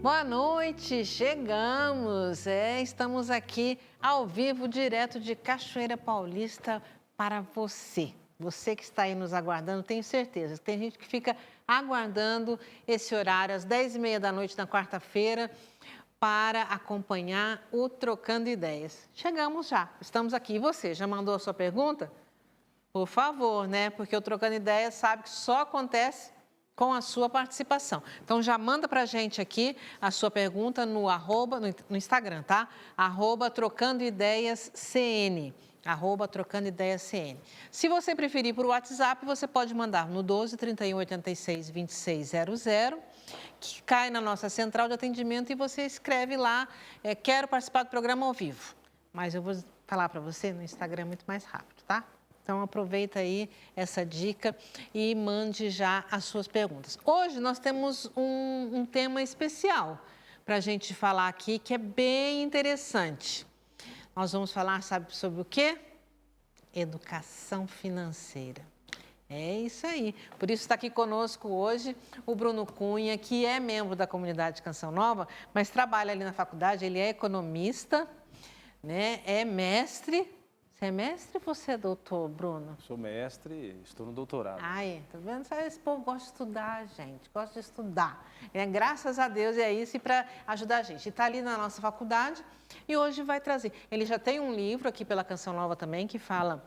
Boa noite, chegamos. Estamos aqui ao vivo, direto de Cachoeira Paulista para você. Você que está aí nos aguardando, tenho certeza. Tem gente que fica aguardando esse horário, às 10h30 da noite na quarta-feira, para acompanhar o Trocando Ideias. Chegamos já, estamos aqui. E você, já mandou a sua pergunta? Por favor, né? Porque o Trocando Ideias sabe que só acontece com a sua participação. Então, já manda para a gente aqui a sua pergunta no Instagram, tá? @TrocandoIdeiasCN. @TrocandoIdeiasCN. Se você preferir por WhatsApp, você pode mandar no 12 31 86 2600, que cai na nossa central de atendimento e você escreve lá, quero participar do programa ao vivo. Mas eu vou falar para você, no Instagram é muito mais rápido, tá? Então, aproveita aí essa dica e mande já as suas perguntas. Hoje nós temos um tema especial para a gente falar aqui, que é bem interessante. Nós vamos falar, sabe, sobre o quê? Educação financeira. É isso aí. Por isso está aqui conosco hoje o Bruno Cunha, que é membro da comunidade Canção Nova, mas trabalha ali na faculdade, ele é economista, né? É mestre. Você é mestre ou você é doutor, Bruno? Sou mestre, estou no doutorado. Ai, tá vendo? Esse povo gosta de estudar, gente, gosta de estudar. Graças a Deus é isso e para ajudar a gente. Está ali na nossa faculdade e hoje vai trazer. Ele já tem um livro aqui pela Canção Nova também que fala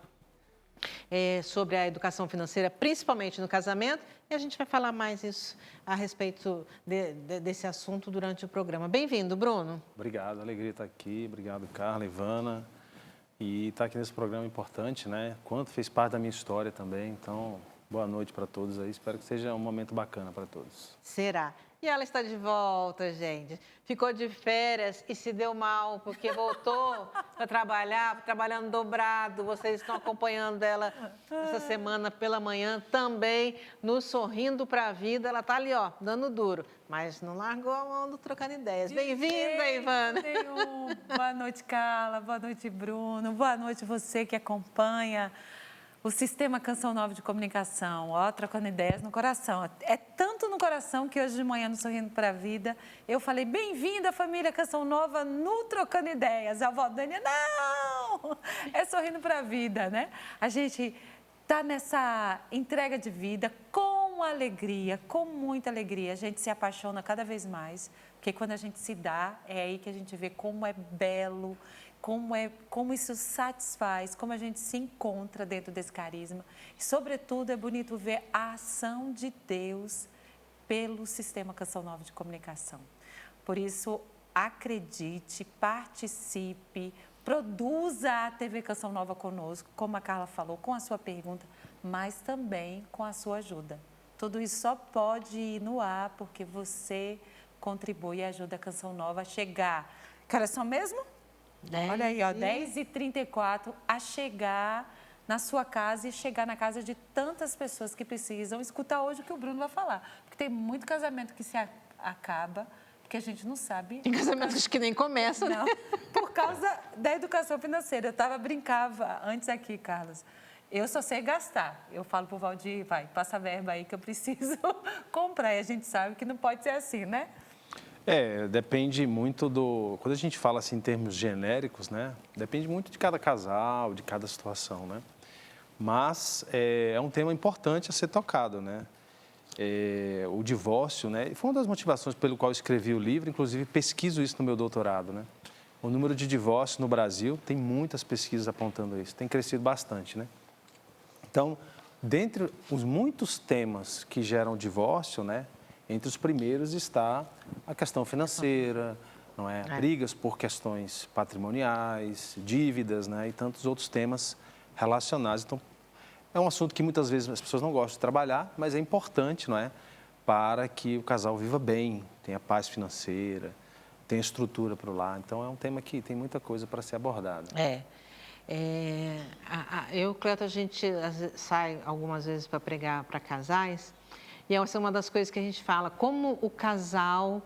sobre a educação financeira, principalmente no casamento, e a gente vai falar mais isso a respeito desse assunto durante o programa. Bem-vindo, Bruno. Obrigado, alegria estar aqui. Obrigado, Carla, Ivana. E estar aqui nesse programa importante, né? Quanto fez parte da minha história também. Então, boa noite para todos aí. Espero que seja um momento bacana para todos. Será? E ela está de volta, gente. Ficou de férias e se deu mal, porque voltou para trabalhar, trabalhando dobrado. Vocês estão acompanhando ela essa semana pela manhã também, no Sorrindo para a Vida. Ela está ali, ó, dando duro, mas não largou a mão do Trocando Ideias. Bem-vinda, Ivana. Boa noite, Carla. Boa noite, Bruno. Boa noite você que acompanha o Sistema Canção Nova de Comunicação, ó, Trocando Ideias no coração. É tanto no coração que hoje de manhã, no Sorrindo para a Vida, eu falei, bem-vinda, família Canção Nova, no Trocando Ideias. A avó Dânia, não! É Sorrindo para a Vida, né? A gente está nessa entrega de vida com alegria, com muita alegria. A gente se apaixona cada vez mais, porque quando a gente se dá, é aí que a gente vê como é belo, como isso satisfaz, como a gente se encontra dentro desse carisma. E, sobretudo, é bonito ver a ação de Deus pelo Sistema Canção Nova de Comunicação. Por isso, acredite, participe, produza a TV Canção Nova conosco, como a Carla falou, com a sua pergunta, mas também com a sua ajuda. Tudo isso só pode ir no ar porque você contribui e ajuda a Canção Nova a chegar. Que horas são mesmo? Olha aí, ó, 10h34, a chegar na sua casa e chegar na casa de tantas pessoas que precisam escutar hoje o que o Bruno vai falar. Porque tem muito casamento que se acaba, porque a gente não sabe. Tem casamentos que nem começam, né? Por causa da educação financeira. Eu brincava antes aqui, Carlos. Eu só sei gastar. Eu falo pro Valdir, vai, passa a verba aí que eu preciso comprar. E a gente sabe que não pode ser assim, né? Depende muito do... Quando a gente fala assim em termos genéricos, né? Depende muito de cada casal, de cada situação, né? Mas é um tema importante a ser tocado, né? O divórcio, né? Foi uma das motivações pelo qual eu escrevi o livro, inclusive pesquiso isso no meu doutorado, né? O número de divórcios no Brasil, tem muitas pesquisas apontando isso, tem crescido bastante, né? Então, dentre os muitos temas que geram divórcio, né? Entre os primeiros está a questão financeira, não é? Brigas por questões patrimoniais, dívidas, né? E tantos outros temas relacionados. Então, é um assunto que muitas vezes as pessoas não gostam de trabalhar, mas é importante, não é? Para que o casal viva bem, tenha paz financeira, tenha estrutura para o lar. Então, é um tema que tem muita coisa para ser abordada. Eu, Cleto, a gente sai algumas vezes para pregar para casais E essa é uma das coisas que a gente fala, como o casal,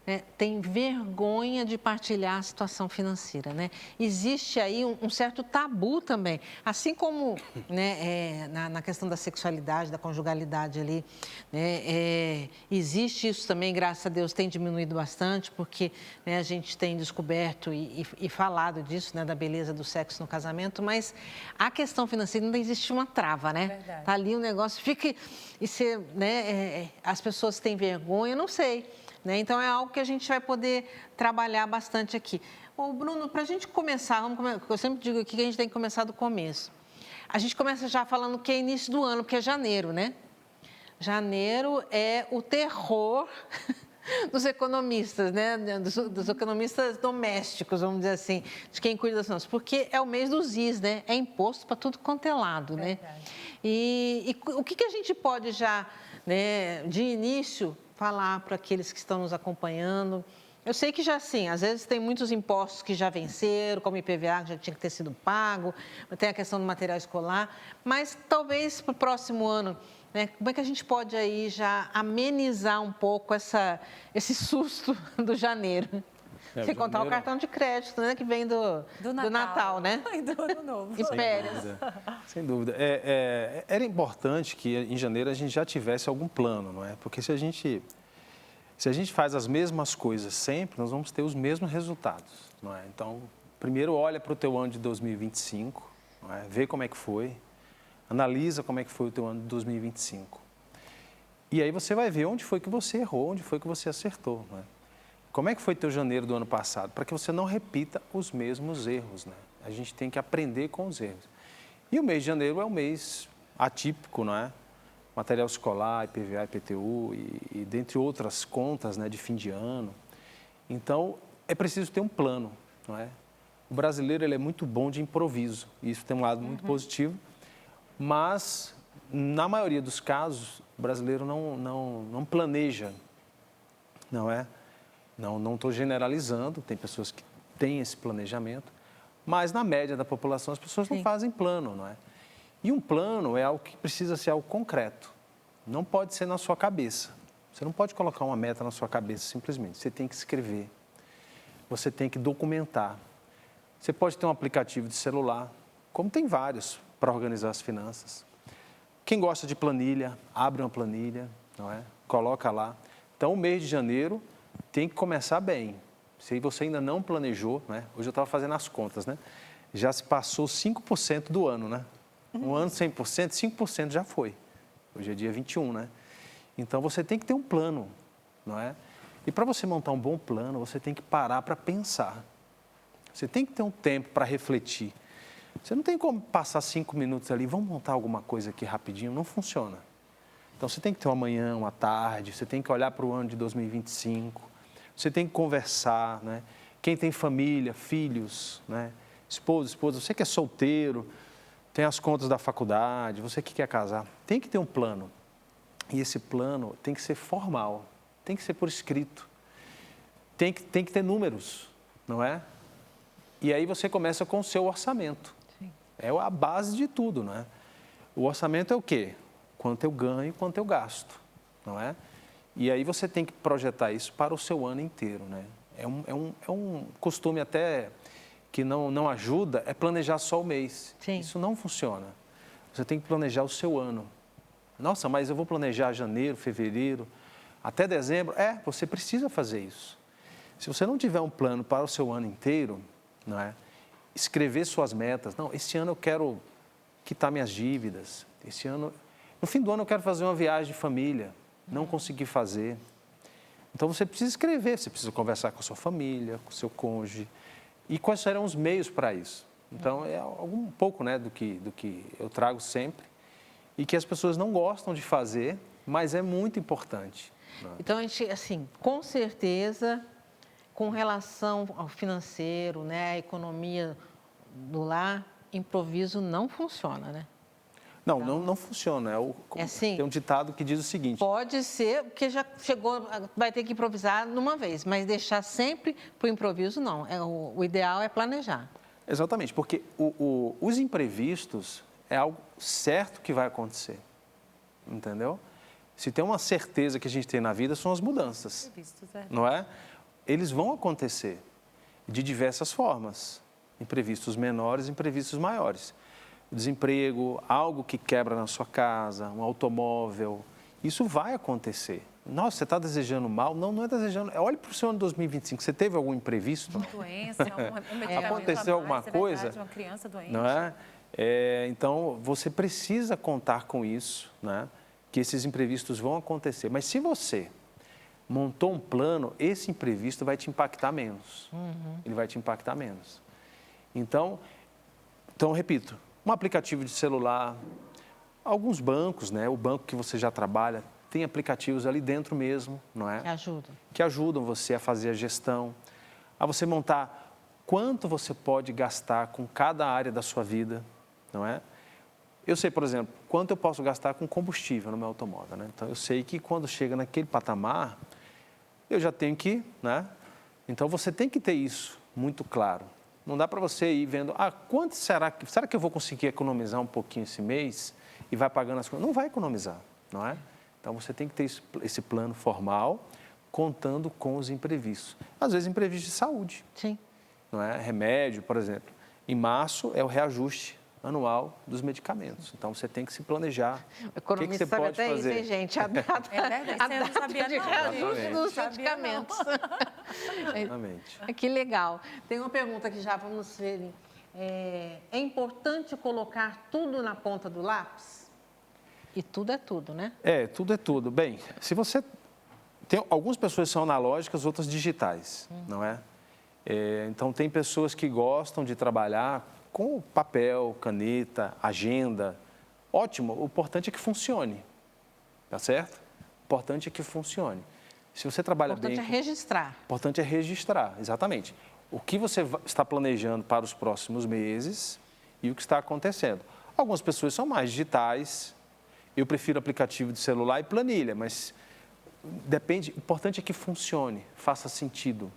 né, tem vergonha de partilhar a situação financeira, né? Existe aí um certo tabu também, assim como, né, na questão da sexualidade, da conjugalidade ali, né, existe isso também, graças a Deus, tem diminuído bastante, porque, né, a gente tem descoberto e falado disso, né, da beleza do sexo no casamento, mas a questão financeira ainda existe uma trava, né? Verdade. Tá ali o negócio, fica... E você, né, as pessoas têm vergonha, não sei, né? Então, é algo que a gente vai poder trabalhar bastante aqui. Ô, Bruno, para a gente começar, eu sempre digo aqui que a gente tem que começar do começo. A gente começa já falando que é início do ano, porque é janeiro, né? Janeiro é o terror dos economistas, né? Dos economistas domésticos, vamos dizer assim, de quem cuida das finanças, porque é o mês dos is, né? É imposto para tudo quanto é lado, né? E o que a gente pode já, né, de início, falar para aqueles que estão nos acompanhando? Eu sei que já sim, às vezes tem muitos impostos que já venceram, como IPVA, que já tinha que ter sido pago, tem a questão do material escolar, mas talvez para o próximo ano, né, como é que a gente pode aí já amenizar um pouco esse susto do janeiro? Sem contar o cartão de crédito, né, que vem do Natal, né? E do Ano Novo. E férias. Sem dúvida. Era importante que em janeiro a gente já tivesse algum plano, não é? Porque se a gente faz as mesmas coisas sempre, nós vamos ter os mesmos resultados, não é? Então, primeiro olha para o teu ano de 2025, não é? Vê como é que foi, analisa como é que foi o teu ano de 2025. E aí você vai ver onde foi que você errou, onde foi que você acertou, não é? Como é que foi teu janeiro do ano passado? Para que você não repita os mesmos erros, né? A gente tem que aprender com os erros. E o mês de janeiro é um mês atípico, não é? Material escolar, IPVA, IPTU e dentre outras contas, né, de fim de ano. Então, é preciso ter um plano, não é? O brasileiro ele é muito bom de improviso, e isso tem um lado muito positivo, mas, na maioria dos casos, o brasileiro não planeja, não é? Não estou generalizando, tem pessoas que têm esse planejamento, mas, na média da população, as pessoas não fazem plano, não é? E um plano é algo que precisa ser algo concreto. Não pode ser na sua cabeça. Você não pode colocar uma meta na sua cabeça simplesmente. Você tem que escrever. Você tem que documentar. Você pode ter um aplicativo de celular, como tem vários, para organizar as finanças. Quem gosta de planilha, abre uma planilha, não é? Coloca lá. Então, o mês de janeiro tem que começar bem. Se você ainda não planejou, né? Hoje eu estava fazendo as contas, né? Já se passou 5% do ano, né? Um ano 100%, 5% já foi. Hoje é dia 21, né? Então, você tem que ter um plano, não é? E para você montar um bom plano, você tem que parar para pensar. Você tem que ter um tempo para refletir. Você não tem como passar 5 minutos ali, vamos montar alguma coisa aqui rapidinho, não funciona. Então, você tem que ter uma manhã, uma tarde, você tem que olhar para o ano de 2025, você tem que conversar, né? Quem tem família, filhos, né? Esposa, você que é solteiro, tem as contas da faculdade, você que quer casar, tem que ter um plano. E esse plano tem que ser formal, tem que ser por escrito, tem que ter números, não é? E aí você começa com o seu orçamento. Sim. É a base de tudo, não é? O orçamento é o quê? Quanto eu ganho, quanto eu gasto, não é? E aí você tem que projetar isso para o seu ano inteiro, né? É um costume até que não ajuda, é planejar só o mês. Sim. Isso não funciona. Você tem que planejar o seu ano. Nossa, mas eu vou planejar janeiro, fevereiro, até dezembro. Você precisa fazer isso. Se você não tiver um plano para o seu ano inteiro, não é? Escrever suas metas. Não, esse ano eu quero quitar minhas dívidas. Esse ano, no fim do ano eu quero fazer uma viagem de família. Não consegui fazer. Então você precisa escrever, você precisa conversar com a sua família, com o seu cônjuge. E quais serão os meios para isso? Então é um pouco, né, do que eu trago sempre e que as pessoas não gostam de fazer, mas é muito importante. Então, a gente, assim, com certeza, com relação ao financeiro, né, à economia do lar, improviso não funciona, né? Não funciona. Assim, tem um ditado que diz o seguinte... Pode ser, porque já chegou, vai ter que improvisar numa vez, mas deixar sempre para o improviso, não. O ideal é planejar. Exatamente, porque os imprevistos é algo certo que vai acontecer, entendeu? Se tem uma certeza que a gente tem na vida, são as mudanças, não é? Eles vão acontecer de diversas formas, imprevistos menores, imprevistos maiores. Desemprego, algo que quebra na sua casa, um automóvel, isso vai acontecer. Nossa, você está desejando mal? Não, não é desejando. Olhe para o seu ano 2025, você teve algum imprevisto? Uma doença, um medicamento Aconteceu alguma coisa? Verdade, uma criança doente. Não é? Então, você precisa contar com isso, né? Que esses imprevistos vão acontecer. Mas se você montou um plano, esse imprevisto vai te impactar menos. Ele vai te impactar menos. Então, repito, um aplicativo de celular, alguns bancos, né? O banco que você já trabalha, tem aplicativos ali dentro mesmo, não é? Que ajudam você a fazer a gestão, a você montar quanto você pode gastar com cada área da sua vida, não é? Eu sei, por exemplo, quanto eu posso gastar com combustível no meu automóvel, né? Então, eu sei que quando chega naquele patamar, eu já tenho que, né? Então, você tem que ter isso muito claro. Não dá para você ir vendo, quanto será que eu vou conseguir economizar um pouquinho esse mês e vai pagando as coisas? Não vai economizar, não é? Então, você tem que ter esse plano formal, contando com os imprevistos. Às vezes, imprevistos de saúde. Sim. Não é? Remédio, por exemplo. Em março é o reajuste anual dos medicamentos. Então, você tem que se planejar. O economista você pode até fazer? isso, hein, gente? A data, eu não sabia de não, reajuste gente. dos Sabia medicamentos. Exatamente. Que legal. Tem uma pergunta que já vamos ver. É importante colocar tudo na ponta do lápis? E tudo é tudo, né? Tudo é tudo. Bem, se você... algumas pessoas são analógicas, outras digitais, não é? Então, tem pessoas que gostam de trabalhar com papel, caneta, agenda. Ótimo, o importante é que funcione, tá certo? O importante é que funcione. Se você trabalha bem... O importante é registrar. O importante é registrar, exatamente. O que você está planejando para os próximos meses e o que está acontecendo. Algumas pessoas são mais digitais. Eu prefiro aplicativo de celular e planilha, mas depende. O importante é que funcione, faça sentido.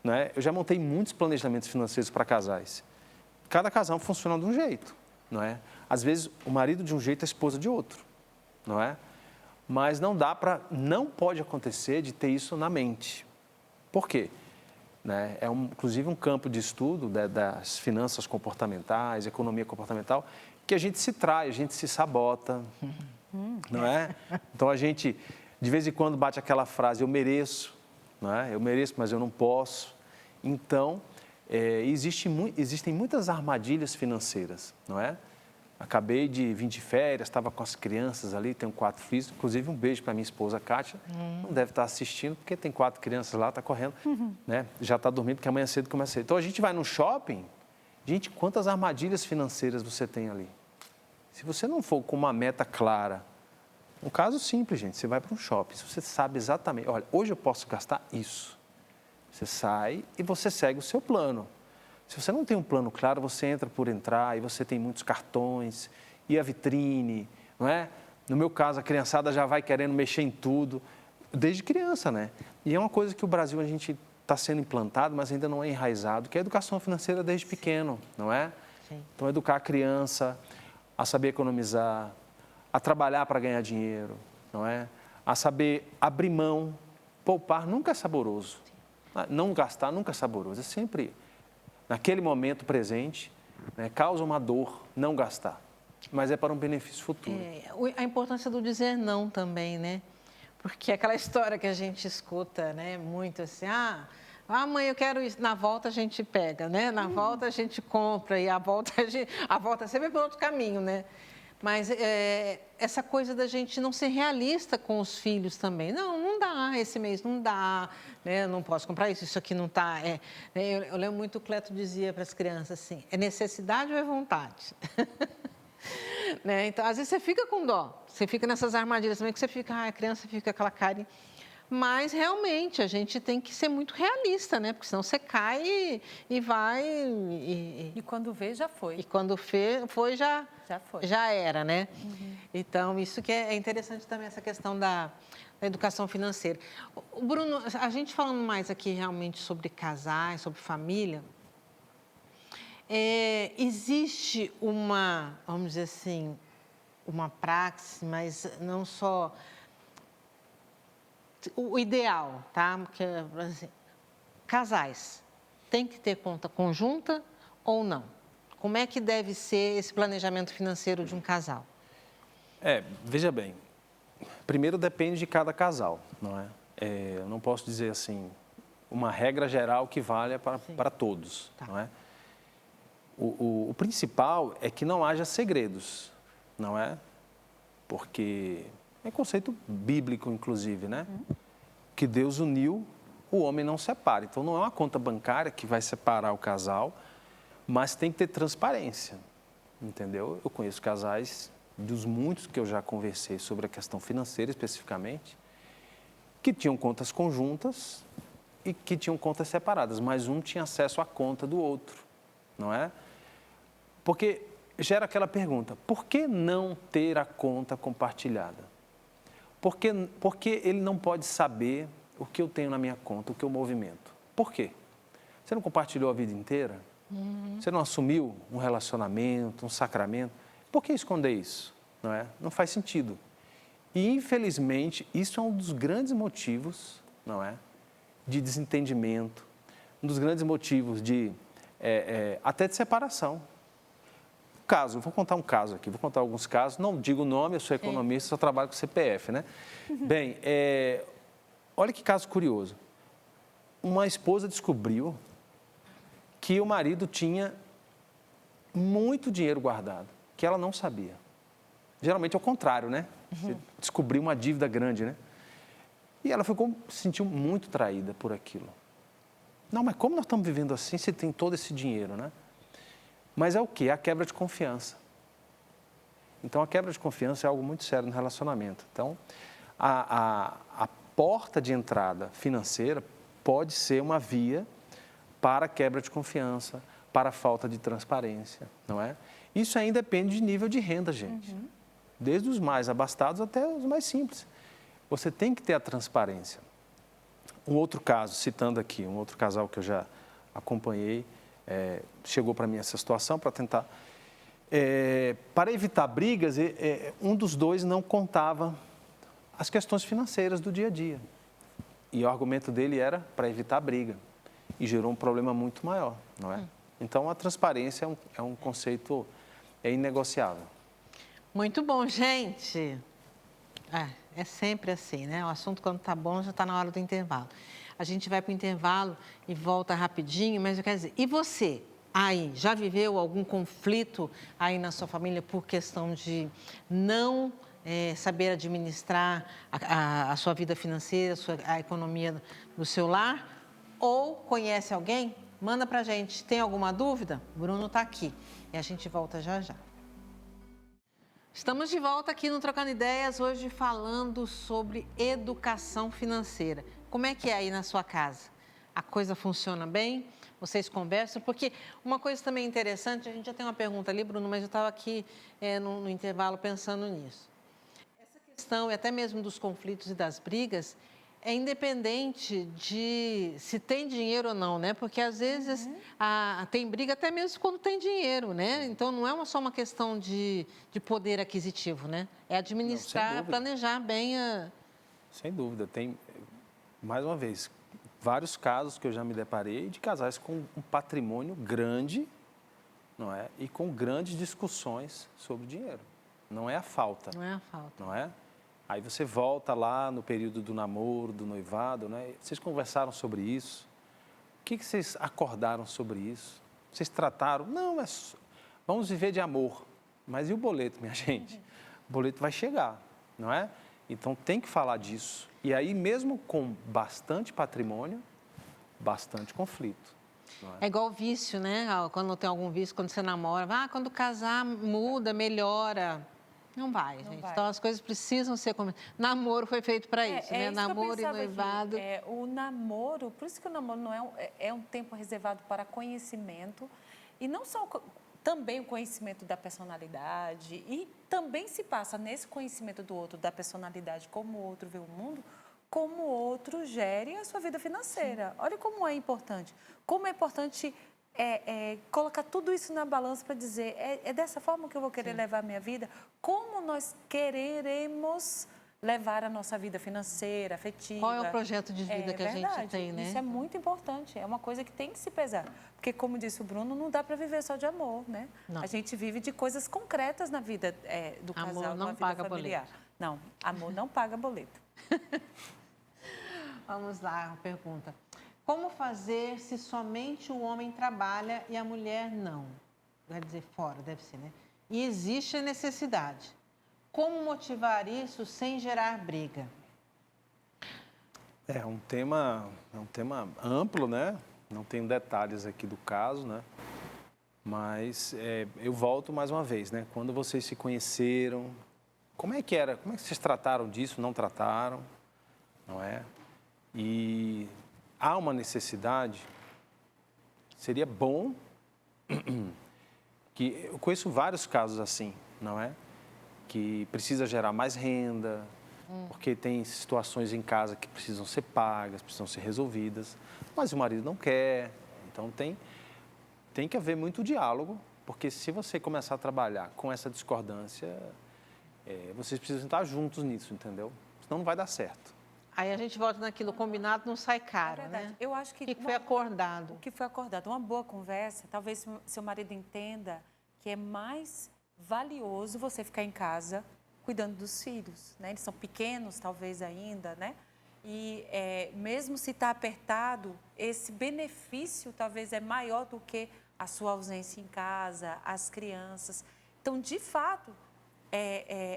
Né? Eu já montei muitos planejamentos financeiros para casais. Cada casal funciona de um jeito, não é? Às vezes o marido de um jeito, a esposa de outro, não é? Mas não pode acontecer de ter isso na mente. Por quê? Né? Inclusive um campo de estudo das finanças comportamentais, economia comportamental, que a gente se trai, a gente se sabota, não é? Então, a gente, de vez em quando, bate aquela frase, eu mereço, não é? Eu mereço, mas eu não posso. Então, existem muitas armadilhas financeiras, não é? Acabei de vir de férias, estava com as crianças ali, tenho 4 filhos, inclusive um beijo para minha esposa, Kátia, não deve estar assistindo, porque tem 4 crianças lá, está correndo, né? Já está dormindo, porque amanhã cedo começa cedo. Então, a gente vai no shopping, gente, quantas armadilhas financeiras você tem ali? Se você não for com uma meta clara, um caso simples, gente, você vai para um shopping, se você sabe exatamente, olha, hoje eu posso gastar isso. Você sai e você segue o seu plano. Se você não tem um plano claro, você entra por entrar e você tem muitos cartões e a vitrine, não é? No meu caso, a criançada já vai querendo mexer em tudo, desde criança, né? E é uma coisa que o Brasil, a gente está sendo implantado, mas ainda não é enraizado, que é a educação financeira desde pequeno, não é? Sim. Então, educar a criança a saber economizar, a trabalhar para ganhar dinheiro, não é? A saber abrir mão, poupar nunca é saboroso. Não gastar nunca é saboroso, é sempre, naquele momento presente, né, causa uma dor não gastar, mas é para um benefício futuro. A importância do dizer não também, né? Porque aquela história que a gente escuta, né, muito assim, mãe, eu quero isso. Na volta a gente pega, né? Na volta a gente compra e a volta sempre é por outro caminho, né? Mas essa coisa da gente não ser realista com os filhos também. Não dá, esse mês não dá, né? Eu não posso comprar isso, isso aqui não está. Eu lembro muito o Cleto dizia para as crianças assim, é necessidade ou é vontade? Né? Então, às vezes você fica com dó, você fica nessas armadilhas também, que você fica, a criança fica com aquela cara... Mas, realmente, a gente tem que ser muito realista, né? Porque senão você cai e vai... E quando vê, já foi. E quando foi, já foi. Já era, né? Então, isso que é interessante também, essa questão da educação financeira. Bruno, a gente falando mais aqui realmente sobre casais, sobre família, existe vamos dizer assim, uma praxe, mas não só o ideal, tá? Porque, assim, casais, tem que ter conta conjunta ou não? Como é que deve ser esse planejamento financeiro de um casal? Veja bem, primeiro depende de cada casal, não é? Eu não posso dizer assim, uma regra geral que valha para todos, Tá. não é? O principal é que não haja segredos, não é? Porque é conceito bíblico, inclusive, né? Que Deus uniu, o homem não separa. Então, não é uma conta bancária que vai separar o casal, mas tem que ter transparência, entendeu? Eu conheço casais, dos muitos que eu já conversei sobre a questão financeira especificamente, que tinham contas conjuntas e que tinham contas separadas, mas um tinha acesso à conta do outro, não é? Porque gera aquela pergunta, por que não ter a conta compartilhada? Porque ele não pode saber o que eu tenho na minha conta, o que eu movimento. Por quê? Você não compartilhou a vida inteira? Você não assumiu um relacionamento, um sacramento? Por que esconder isso? Não é? Não faz sentido. E, infelizmente, isso é um dos grandes motivos, não é, de desentendimento, um dos grandes motivos de até de separação. Vou contar um caso aqui, vou contar alguns casos, não digo o nome, eu sou economista, só trabalho com CPF, né? Bem, olha que caso curioso. Uma esposa descobriu que o marido tinha muito dinheiro guardado, que ela não sabia. Geralmente é o contrário, né? Você descobriu uma dívida grande, né? E ela se sentiu muito traída por aquilo. Não, mas como nós estamos vivendo assim se tem todo esse dinheiro, né? Mas é o quê? É a quebra de confiança. Então, a quebra de confiança é algo muito sério no relacionamento. Então, a porta de entrada financeira pode ser uma via para a quebra de confiança, para a falta de transparência, não é? Isso ainda depende de nível de renda, gente. Desde os mais abastados até os mais simples. Você tem que ter a transparência. Um outro caso, citando aqui, um outro casal que eu já acompanhei, chegou para mim essa situação para tentar... para evitar brigas, um dos dois não contava as questões financeiras do dia a dia. E o argumento dele era para evitar briga. E gerou um problema muito maior, não é? Então, a transparência é um conceito inegociável. Muito bom, gente. É sempre assim, né? O assunto, quando tá bom, já está na hora do intervalo. A gente vai para o intervalo e volta rapidinho, mas eu quero dizer, e você? Aí, já viveu algum conflito aí na sua família por questão de não saber administrar a sua vida financeira, a economia do seu lar? Ou conhece alguém? Manda para a gente. Tem alguma dúvida? Bruno está aqui e a gente volta já já. Estamos de volta aqui no Trocando Ideias, hoje falando sobre educação financeira. Como é que é aí na sua casa? A coisa funciona bem? Vocês conversam? Porque uma coisa também interessante, a gente já tem uma pergunta ali, Bruno, mas eu estava aqui no intervalo pensando nisso. Essa questão, e até mesmo dos conflitos e das brigas, é independente de se tem dinheiro ou não, né? Porque às vezes tem briga até mesmo quando tem dinheiro, né? Então não é só uma questão de poder aquisitivo, né? É administrar, planejar bem a... Sem dúvida. Tem, mais uma vez, vários casos que eu já me deparei de casais com um patrimônio grande, não é? E com grandes discussões sobre dinheiro. Não é a falta. Não é a falta. Não é? Aí você volta lá no período do namoro, do noivado, né? Vocês conversaram sobre isso? O que vocês acordaram sobre isso? Vocês trataram? Não, vamos viver de amor. Mas e o boleto, minha gente? O boleto vai chegar, não é? Então tem que falar disso. E aí, mesmo com bastante patrimônio, bastante conflito. É igual vício, né? Quando tem algum vício, quando você namora, quando casar, muda, melhora. Não vai, gente. Então, as coisas precisam ser... Namoro foi feito para isso, né? Namoro e noivado. O namoro, por isso que o namoro não é um tempo reservado para conhecimento. E não só também o conhecimento da personalidade. E também se passa nesse conhecimento do outro, da personalidade, como o outro vê o mundo, como o outro gere a sua vida financeira. Sim. Olha como é importante. Como é importante... colocar tudo isso na balança para dizer, é dessa forma que eu vou querer levar a minha vida? Como nós quereremos levar a nossa vida financeira, afetiva. Qual é o projeto de vida que a gente verdade. tem, né? Isso é muito importante, é uma coisa que tem que se pesar. Porque, como disse o Bruno, não dá para viver só de amor, né? Não. A gente vive de coisas concretas na vida do casal, Amor não na vida paga familiar. boleto. Não, amor não paga boleto. Vamos lá, a pergunta. Como fazer se somente o homem trabalha e a mulher não? Vai dizer fora, deve ser, né? E existe a necessidade. Como motivar isso sem gerar briga? É um tema amplo, né? Não tenho detalhes aqui do caso, né? Mas eu volto mais uma vez, né? Quando vocês se conheceram, como é que era? Como é que vocês trataram disso? Não trataram, não é? E há uma necessidade. Seria bom que eu conheço vários casos assim, não é? Que precisa gerar mais renda, porque tem situações em casa que precisam ser pagas, precisam ser resolvidas, mas o marido não quer. Então tem que haver muito diálogo, porque se você começar a trabalhar com essa discordância, vocês precisam estar juntos nisso, entendeu? Senão não vai dar certo. Aí a gente volta naquilo, combinado não sai caro, verdade. né? Eu acho que O que foi acordado? O que foi acordado? Uma boa conversa, talvez seu marido entenda que é mais valioso você ficar em casa cuidando dos filhos, né? Eles são pequenos, talvez ainda, né? E mesmo se está apertado, esse benefício talvez é maior do que a sua ausência em casa, as crianças. Então, de fato,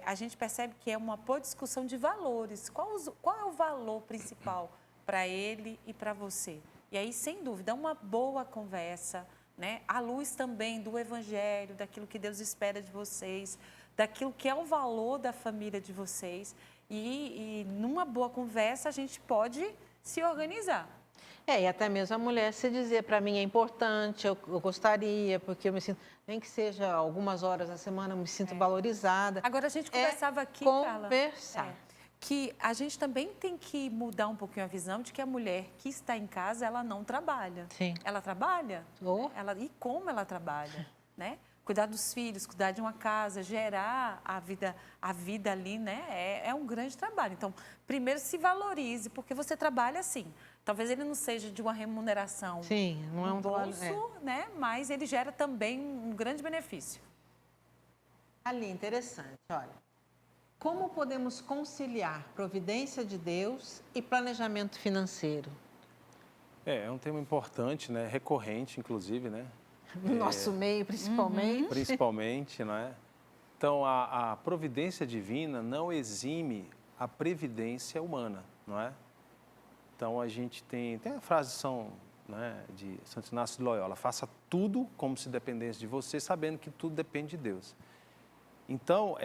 a gente percebe que é uma boa discussão de valores. Qual é o valor principal para ele e para você? E aí, sem dúvida, uma boa conversa, né? À luz também do Evangelho, daquilo que Deus espera de vocês, daquilo que é o valor da família de vocês. E numa boa conversa, a gente pode se organizar. E até mesmo a mulher se dizer, para mim é importante, eu gostaria, porque eu me sinto, nem que seja algumas horas na semana, eu me sinto valorizada. Agora, a gente conversava aqui, Carla, conversar. Que a gente também tem que mudar um pouquinho a visão de que a mulher que está em casa, ela não trabalha. Sim. Ela trabalha. Oh. E como ela trabalha, né? Cuidar dos filhos, cuidar de uma casa, gerar a vida ali, né? É um grande trabalho. Então, primeiro se valorize, porque você trabalha assim. Talvez ele não seja de uma remuneração não é um bolso, trabalho, né? Mas ele gera também um grande benefício. Ali, interessante, olha. Como podemos conciliar providência de Deus e planejamento financeiro? É um tema importante, né? Recorrente, inclusive, né? No nosso meio, principalmente. Principalmente, não é? Então, a providência divina não exime a previdência humana, não é? Então, a gente tem a frase de Santo Inácio de Loyola, faça tudo como se dependesse de você, sabendo que tudo depende de Deus. Então,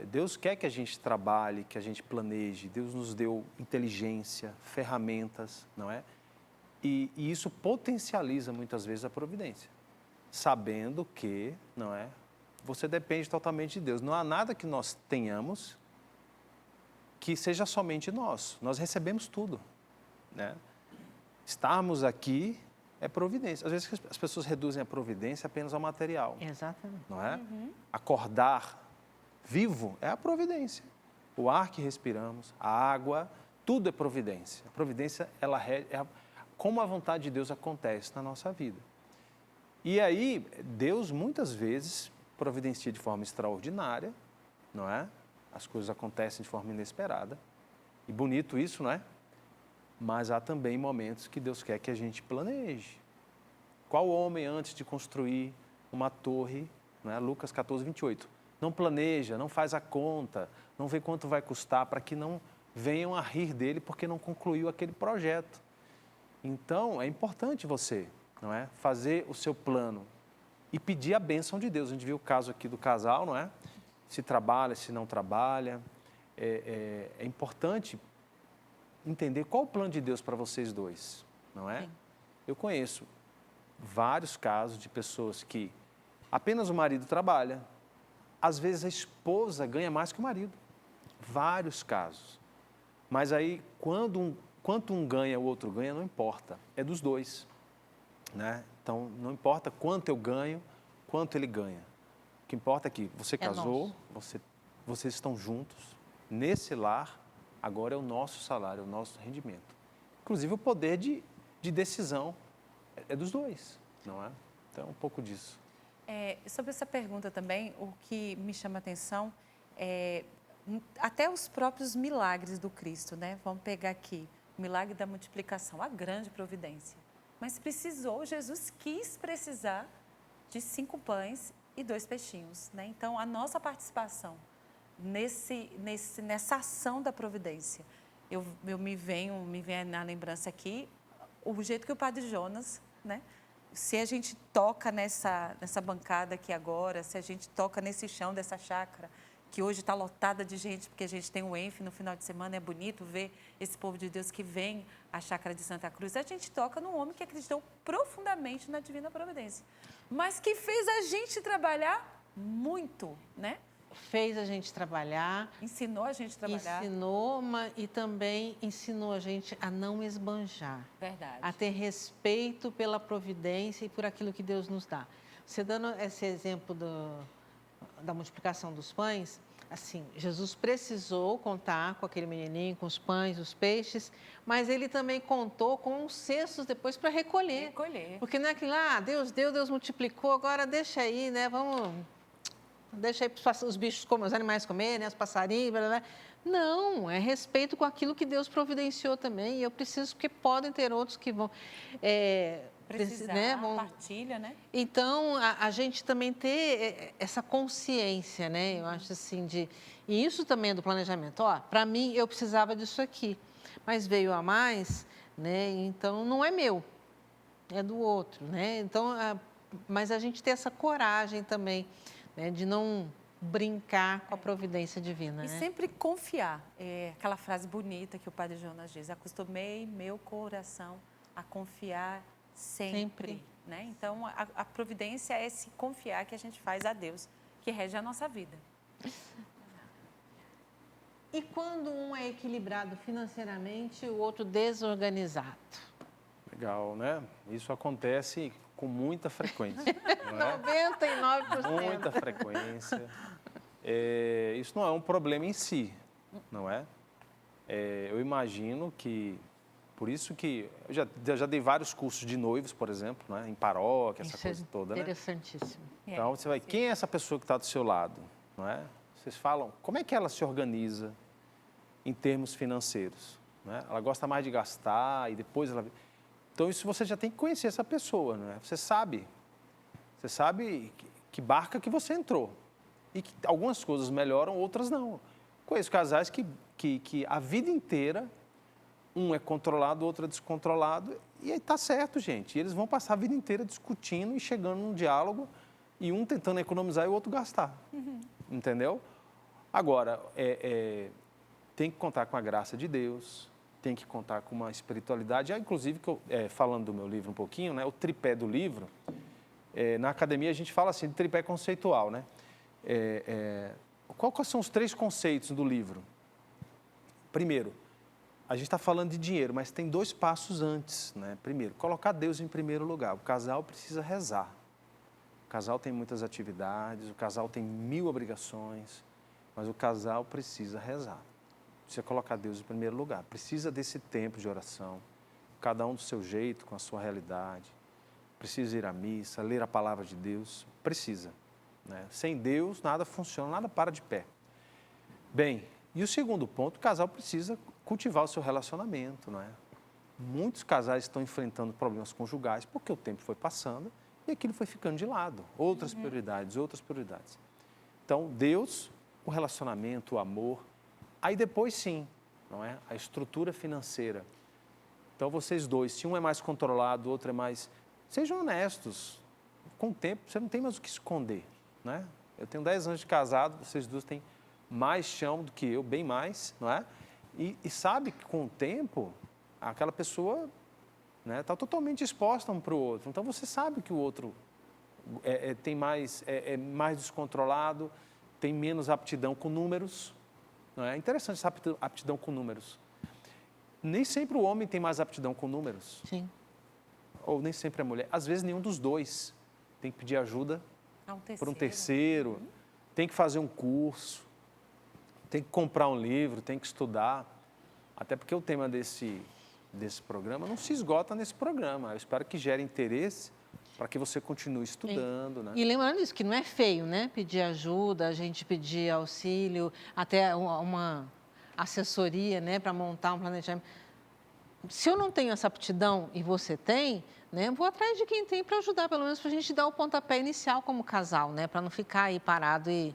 Deus quer que a gente trabalhe, que a gente planeje, Deus nos deu inteligência, ferramentas, não é? E isso potencializa muitas vezes a providência, sabendo que, não é? Você depende totalmente de Deus. Não há nada que nós tenhamos que seja somente nosso. Nós recebemos tudo, né? Estarmos aqui é providência. Às vezes as pessoas reduzem a providência apenas ao material. Exatamente. Não é? Acordar vivo é a providência. O ar que respiramos, a água, tudo é providência. A providência, como a vontade de Deus acontece na nossa vida. E aí, Deus muitas vezes providencia de forma extraordinária, não é? As coisas acontecem de forma inesperada. E bonito isso, não é? Mas há também momentos que Deus quer que a gente planeje. Qual homem, antes de construir uma torre, não é? Lucas 14, 28, não planeja, não faz a conta, não vê quanto vai custar, para que não venham a rir dele porque não concluiu aquele projeto. Então, é importante você, não é? Fazer o seu plano e pedir a bênção de Deus. A gente viu o caso aqui do casal, não é? Se trabalha, se não trabalha. É importante entender qual o plano de Deus para vocês dois, não é? Sim. Eu conheço vários casos de pessoas que apenas o marido trabalha, às vezes a esposa ganha mais que o marido. Vários casos. Mas aí, quanto um ganha, o outro ganha, não importa. É dos dois, né? Então, não importa quanto eu ganho, quanto ele ganha. O que importa é que você casou, vocês estão juntos, nesse lar, agora é o nosso salário, é o nosso rendimento. Inclusive, o poder de decisão é dos dois, não é? Então, um pouco disso. Sobre essa pergunta também, o que me chama a atenção é até os próprios milagres do Cristo, né? Vamos pegar aqui o milagre da multiplicação, a grande providência. Mas Jesus quis precisar de 5 pães e 2 peixinhos, né? Então, a nossa participação nessa ação da providência, me vem na lembrança aqui o jeito que o Padre Jonas, né? Se a gente toca nessa bancada aqui agora, se a gente toca nesse chão dessa chácara, que hoje está lotada de gente, porque a gente tem o ENF no final de semana, é bonito ver esse povo de Deus que vem à chácara de Santa Cruz. A gente toca num homem que acreditou profundamente na divina providência, mas que fez a gente trabalhar muito, né? Fez a gente trabalhar. Ensinou a gente a trabalhar. Ensinou, e também ensinou a gente a não esbanjar. Verdade. A ter respeito pela providência e por aquilo que Deus nos dá. Você dando esse exemplo da multiplicação dos pães, assim, Jesus precisou contar com aquele menininho, com os pães, os peixes, mas ele também contou com os cestos depois para recolher. Porque não é aquilo, Deus deu, Deus multiplicou, agora deixa aí, né? Deixa aí os bichos, os animais comerem, né? Os passarinhos, blá, blá, blá. Não, é respeito com aquilo que Deus providenciou também. E eu preciso, porque podem ter outros que vão... precisar, né? Partilha, né? Então, a gente também ter essa consciência, né? Eu acho assim, e isso também é do planejamento. Para mim, eu precisava disso aqui, mas veio a mais, né? Então, não é meu, é do outro, né? Então, mas a gente ter essa coragem também, né, de não brincar com a providência divina. E sempre confiar. Aquela frase bonita que o Padre Jonas diz: acostumei meu coração a confiar sempre. Né? Então, a providência é esse confiar que a gente faz a Deus, que rege a nossa vida. E quando um é equilibrado financeiramente e o outro desorganizado? Legal, né? Isso acontece com muita frequência. Não é? 99%. Muita frequência. Isso não é um problema em si, não é? Eu imagino que, por isso que, eu já dei vários cursos de noivos, por exemplo, né? Em paróquia, essa coisa toda, né? Interessantíssimo. Então, você vai, quem é essa pessoa que está do seu lado, não é? Vocês falam, como é que ela se organiza em termos financeiros? Né? Ela gosta mais de gastar e depois ela... Então, isso você já tem que conhecer essa pessoa, não é? Você sabe que barca que você entrou e que algumas coisas melhoram, outras não. Conheço casais que a vida inteira, um é controlado, o outro é descontrolado, e aí está certo, gente. E eles vão passar a vida inteira discutindo e chegando num diálogo, e um tentando economizar e o outro gastar. Entendeu? Agora, tem que contar com a graça de Deus, tem que contar com uma espiritualidade. Inclusive, falando do meu livro um pouquinho, né, o tripé do livro, na academia a gente fala assim, de tripé conceitual. Né? Quais são os 3 conceitos do livro? Primeiro, a gente está falando de dinheiro, mas tem 2 passos antes. Né? Primeiro, colocar Deus em primeiro lugar. O casal precisa rezar. O casal tem muitas atividades, o casal tem 1000 obrigações, mas o casal precisa rezar. Precisa colocar Deus em primeiro lugar. Precisa desse tempo de oração, cada um do seu jeito, com a sua realidade. Precisa ir à missa, ler a palavra de Deus. Precisa. Né? Sem Deus, nada funciona, nada para de pé. Bem, e o segundo ponto, o casal precisa cultivar o seu relacionamento. Não é? Muitos casais estão enfrentando problemas conjugais porque o tempo foi passando e aquilo foi ficando de lado. Outras prioridades. Então, Deus, o relacionamento, o amor. Aí depois sim, não é? A estrutura financeira. Então vocês dois, se um é mais controlado, o outro é mais... Sejam honestos. Com o tempo, você não tem mais o que esconder, né? Eu tenho 10 anos de casado, vocês dois têm mais chão do que eu, bem mais, não é? E sabe que com o tempo, aquela pessoa está totalmente exposta um para o outro. Então você sabe que o outro tem mais, é mais descontrolado, tem menos aptidão com números. Não é interessante essa aptidão com números. Nem sempre o homem tem mais aptidão com números. Sim. Ou nem sempre a mulher. Às vezes nenhum dos dois. Tem que pedir ajuda para um terceiro. Tem que fazer um curso. tem que comprar um livro, tem que estudar, até porque o tema desse programa não se esgota nesse programa. Eu espero que gere interesse para que você continue estudando, né? E lembrando isso, que não é feio, né? Pedir ajuda, a gente pedir auxílio, até uma assessoria, né? Para montar um planejamento. Se eu não tenho essa aptidão e você tem, né? Vou atrás de quem tem para ajudar, pelo menos para a gente dar o pontapé inicial como casal, né? Para não ficar aí parado e,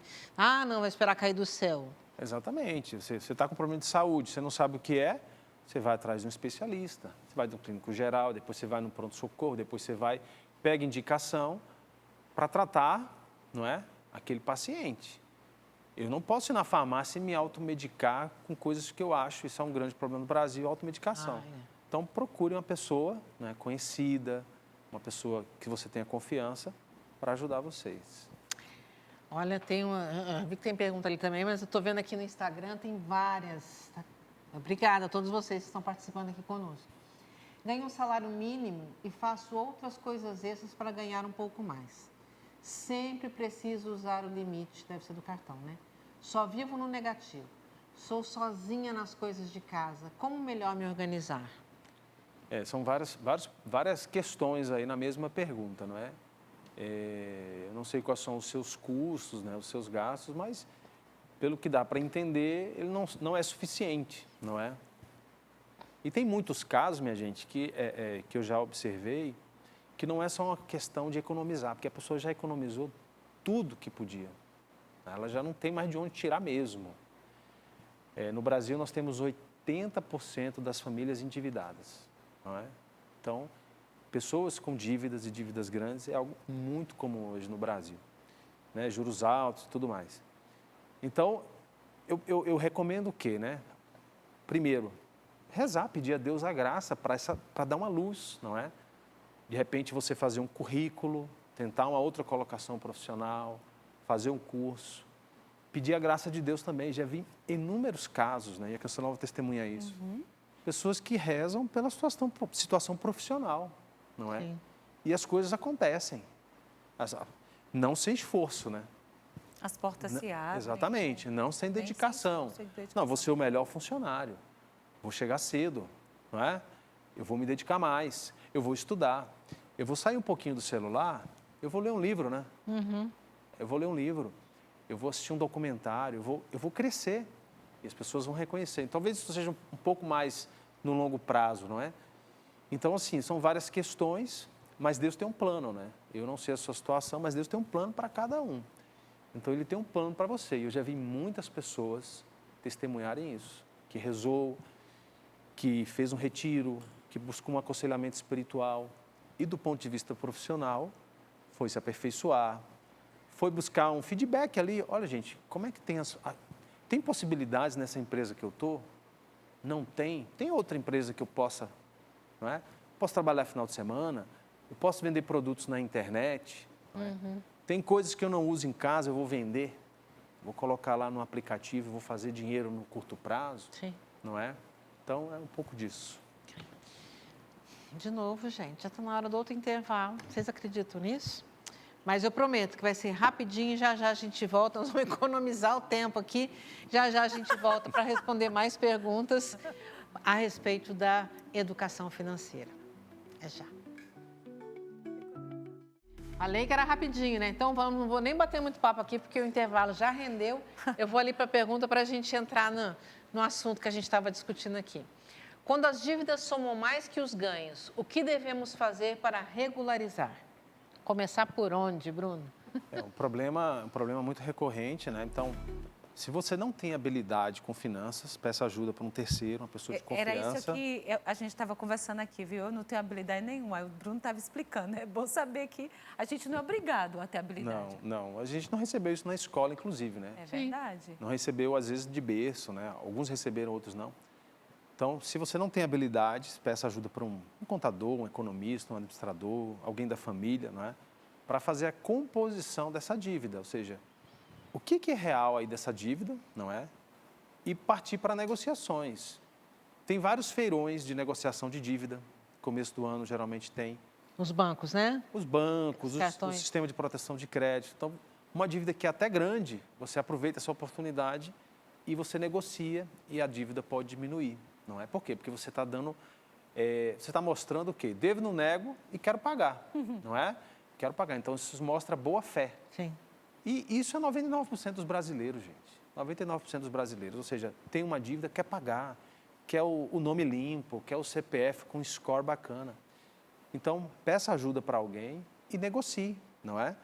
não, vai esperar cair do céu. Exatamente. Você está com problema de saúde, você não sabe o que é, você vai atrás de um especialista. Você vai do clínico geral, depois você vai no pronto-socorro, depois você pega indicação para tratar, não é, aquele paciente. Eu não posso ir na farmácia e me automedicar com coisas que eu acho, isso é um grande problema no Brasil, automedicação. Então, procure uma pessoa, né, conhecida, uma pessoa que você tenha confiança para ajudar vocês. Olha, vi que tem pergunta ali também, mas eu estou vendo aqui no Instagram, tem várias. Obrigada a todos vocês que estão participando aqui conosco. Ganho um salário mínimo e faço outras coisas extras para ganhar um pouco mais. Sempre preciso usar o limite, deve ser do cartão, né? Só vivo no negativo. Sou sozinha nas coisas de casa. Como melhor me organizar? São várias questões aí na mesma pergunta, não é? Eu não sei quais são os seus custos, né, os seus gastos, mas pelo que dá para entender, ele não é suficiente, não é? E tem muitos casos, minha gente, que eu já observei, que não é só uma questão de economizar, porque a pessoa já economizou tudo que podia. Ela já não tem mais de onde tirar mesmo. No Brasil, nós temos 80% das famílias endividadas, não é? Então, pessoas com dívidas e dívidas grandes é algo muito comum hoje no Brasil, né? Juros altos e tudo mais. Então, eu recomendo o quê, né? Primeiro, rezar, pedir a Deus a graça para dar uma luz, não é? De repente, você fazer um currículo, tentar uma outra colocação profissional, fazer um curso, pedir a graça de Deus também. Já vi inúmeros casos, né? E a Canção Nova testemunha isso. Pessoas que rezam pela situação profissional, não é? Sim. E as coisas acontecem. Não sem esforço, né? As portas se abrem. Exatamente, não sem dedicação. Não, vou ser o melhor funcionário, vou chegar cedo, não é? Eu vou me dedicar mais, eu vou estudar, eu vou sair um pouquinho do celular, eu vou ler um livro, né? Eu vou ler um livro, eu vou assistir um documentário, eu vou crescer e as pessoas vão reconhecer. Então, talvez isso seja um pouco mais no longo prazo, não é? Então, assim, são várias questões, mas Deus tem um plano, né? Eu não sei a sua situação, mas Deus tem um plano para cada um. Então, Ele tem um plano para você. E eu já vi muitas pessoas testemunharem isso, que rezou, que fez um retiro, que buscou um aconselhamento espiritual e, do ponto de vista profissional, foi se aperfeiçoar, foi buscar um feedback ali. Olha, gente, como é que tem possibilidades nessa empresa que eu estou? Não tem? Tem outra empresa que eu possa, não é? Posso trabalhar final de semana, eu posso vender produtos na internet, não é? Tem coisas que eu não uso em casa, eu vou vender, vou colocar lá no aplicativo, vou fazer dinheiro no curto prazo, Sim. não é? Então, é um pouco disso. De novo, gente, já está na hora do outro intervalo. Vocês acreditam nisso? Mas eu prometo que vai ser rapidinho, já a gente volta, nós vamos economizar o tempo aqui. Já a gente volta para responder mais perguntas a respeito da educação financeira. É já. Falei que era rapidinho, né? Então, não vou nem bater muito papo aqui, porque o intervalo já rendeu. Eu vou ali para a pergunta para a gente entrar no assunto que a gente estava discutindo aqui. Quando as dívidas somam mais que os ganhos, o que devemos fazer para regularizar? Começar por onde, Bruno? É um problema muito recorrente, né? Então, se você não tem habilidade com finanças, peça ajuda para um terceiro, uma pessoa de confiança. Era isso que a gente estava conversando aqui, viu? Eu não tenho habilidade nenhuma. O Bruno estava explicando. É bom saber que a gente não é obrigado a ter habilidade. Não. A gente não recebeu isso na escola, inclusive, né? É verdade. Não recebeu, às vezes, de berço, né? Alguns receberam, outros não. Então, se você não tem habilidades, peça ajuda para um contador, um economista, um administrador, alguém da família, não é? Para fazer a composição dessa dívida, ou seja, o que é real aí dessa dívida, não é? E partir para negociações. Tem vários feirões de negociação de dívida, começo do ano geralmente tem. Os bancos, né? Os bancos, o sistema de proteção de crédito. Então, uma dívida que é até grande, você aproveita essa oportunidade e você negocia e a dívida pode diminuir, não é? Por quê? Porque você está dando, você está mostrando o quê? Devo, não nego e quero pagar, não é? Quero pagar. Então, isso mostra boa fé. Sim. E isso é 99% dos brasileiros, gente. 99% dos brasileiros, ou seja, tem uma dívida, quer pagar, quer o nome limpo, quer o CPF com score bacana. Então, peça ajuda para alguém e negocie, não é?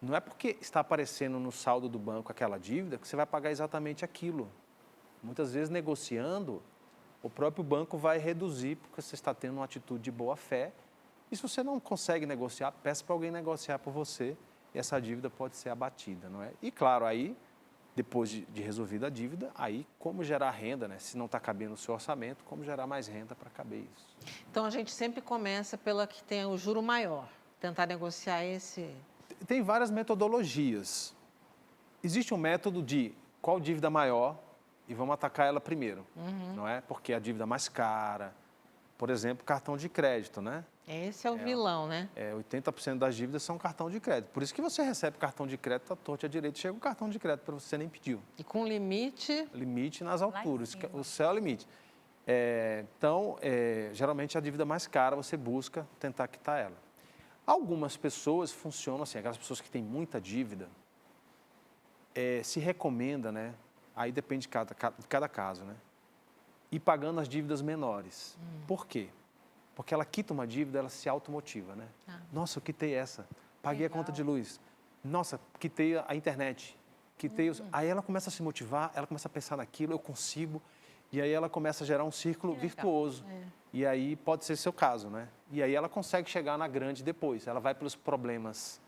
Não é porque está aparecendo no saldo do banco aquela dívida que você vai pagar exatamente aquilo. Muitas vezes, negociando, o próprio banco vai reduzir porque você está tendo uma atitude de boa fé. E se você não consegue negociar, peça para alguém negociar por você e essa dívida pode ser abatida, não é? E, claro, aí, depois de resolvida a dívida, aí como gerar renda, né? Se não está cabendo no seu orçamento, como gerar mais renda para caber isso. Então, a gente sempre começa pela que tem o juro maior, tentar negociar esse... Tem várias metodologias. Existe um método de qual dívida maior e vamos atacar ela primeiro, não é? Porque a dívida mais cara, por exemplo, cartão de crédito, né? Esse é o vilão, né? 80% das dívidas são cartão de crédito. Por isso que você recebe cartão de crédito à torta e à direita, chega o cartão de crédito para você nem pediu. E com limite... Limite nas alturas, cima. o céu é o limite. Então, geralmente a dívida mais cara você busca tentar quitar ela. Algumas pessoas funcionam assim, aquelas pessoas que têm muita dívida, se recomenda, né? Aí depende de cada caso, né? Ir pagando as dívidas menores. Por quê? Porque ela quita uma dívida, ela se automotiva, né? Nossa, eu quitei essa, paguei a conta de luz. Nossa, quitei a internet, quitei Aí ela começa a se motivar, ela começa a pensar naquilo, eu consigo. E aí ela começa a gerar um círculo virtuoso. E aí pode ser seu caso, né? E aí ela consegue chegar na grande depois. Ela vai pelos problemas.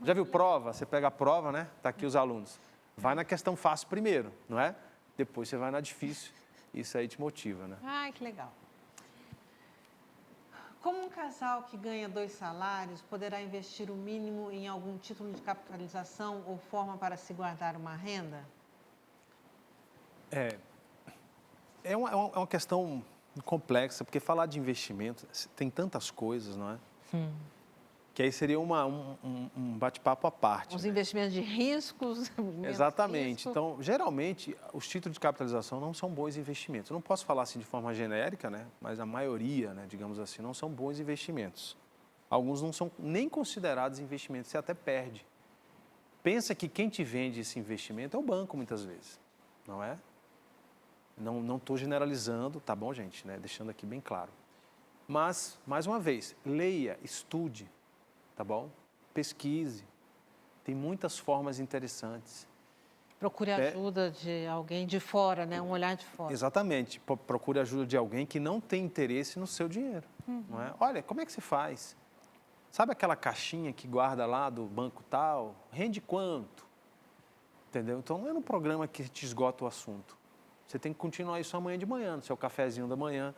Já viu prova? Você pega a prova, né? Tá aqui os alunos. Vai na questão fácil primeiro, não é? Depois você vai na difícil. Isso aí te motiva, né? Ai, que legal. Como um casal que ganha 2 salários poderá investir o mínimo em algum título de capitalização ou forma para se guardar uma renda? É uma questão complexa, porque falar de investimento tem tantas coisas, não é? Que aí seria um bate-papo à parte. Os né? investimentos de riscos. Exatamente. Então, geralmente, os títulos de capitalização não são bons investimentos. Eu não posso falar assim de forma genérica, né? Mas a maioria, né, digamos assim, não são bons investimentos. Alguns não são nem considerados investimentos, você até perde. Pensa que quem te vende esse investimento é o banco, muitas vezes, não é? Não estou generalizando, tá bom, gente? Né? Deixando aqui bem claro. Mas, mais uma vez, leia, estude, tá bom? Pesquise. Tem muitas formas interessantes. Procure ajuda de alguém de fora, né? Um olhar de fora. Exatamente. Procure ajuda de alguém que não tem interesse no seu dinheiro. Não é? Olha, como é que você faz? Sabe aquela caixinha que guarda lá do banco tal? Rende quanto? Entendeu? Então, não é no programa que te esgota o assunto. Você tem que continuar isso amanhã de manhã, no seu cafezinho da manhã,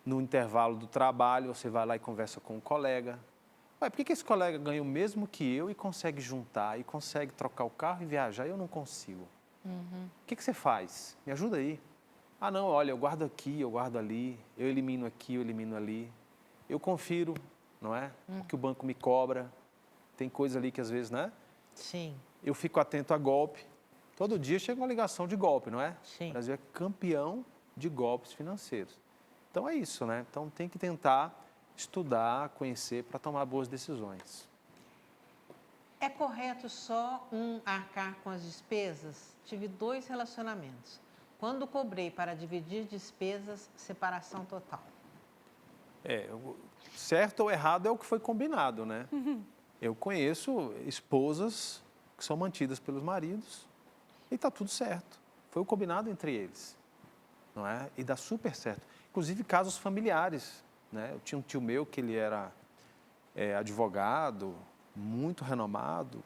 no intervalo do trabalho, você vai lá e conversa com um colega. Ué, por que esse colega ganha o mesmo que eu e consegue juntar, e consegue trocar o carro e viajar e eu não consigo? O que você faz? Me ajuda aí. Ah, não, olha, eu guardo aqui, eu guardo ali, eu elimino aqui, eu elimino ali. Eu confiro, não é? O que o banco me cobra. Tem coisa ali que às vezes, né? Sim. Eu fico atento a golpe. Todo dia chega uma ligação de golpe, não é? Sim. O Brasil é campeão de golpes financeiros. Então é isso, né? Então tem que tentar estudar, conhecer para tomar boas decisões. É correto só um arcar com as despesas? Tive 2 relacionamentos. Quando cobrei para dividir despesas, separação total. Certo ou errado é o que foi combinado, né? Eu conheço esposas que são mantidas pelos maridos e está tudo certo. Foi o combinado entre eles, não é? E dá super certo. Inclusive casos familiares, né? Eu tinha um tio meu que ele era advogado, muito renomado,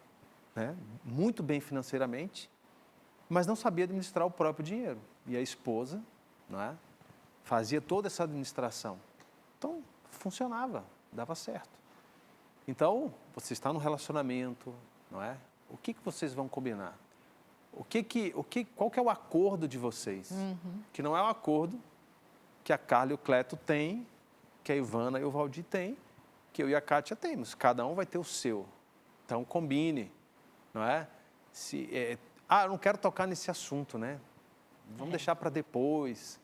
né? Muito bem financeiramente, mas não sabia administrar o próprio dinheiro. E a esposa, não é? Fazia toda essa administração. Então, funcionava, dava certo. Então, você está no relacionamento, não é? O que vocês vão combinar? Qual que é o acordo de vocês? Que não é o acordo que a Carla e o Cleto têm, que a Ivana e o Valdir têm, que eu e a Kátia temos. Cada um vai ter o seu. Então, combine, não é? Eu não quero tocar nesse assunto, né? vamos deixar para depois.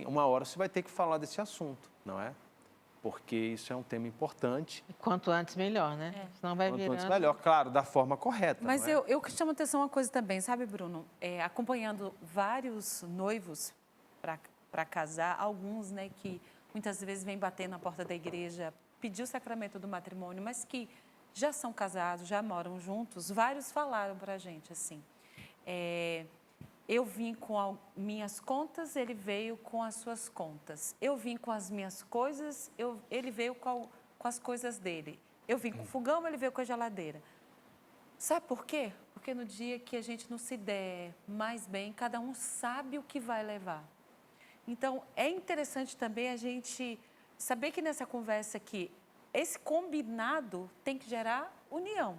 Uma hora você vai ter que falar desse assunto, não é? Porque isso é um tema importante. E quanto antes, melhor, né? Senão vai Quanto antes, virando... melhor, claro, da forma correta. Mas não é? eu chamo atenção uma coisa também, sabe, Bruno? Acompanhando vários noivos para casar, alguns, né, que muitas vezes vêm bater na porta da igreja, pedir o sacramento do matrimônio, mas que já são casados, já moram juntos, vários falaram para a gente assim, eu vim com minhas contas, ele veio com as suas contas. Eu vim com as minhas coisas, ele veio com as coisas dele. Eu vim com o fogão, ele veio com a geladeira. Sabe por quê? Porque no dia que a gente não se der mais bem, cada um sabe o que vai levar. Então, é interessante também a gente saber que nessa conversa aqui, esse combinado tem que gerar união.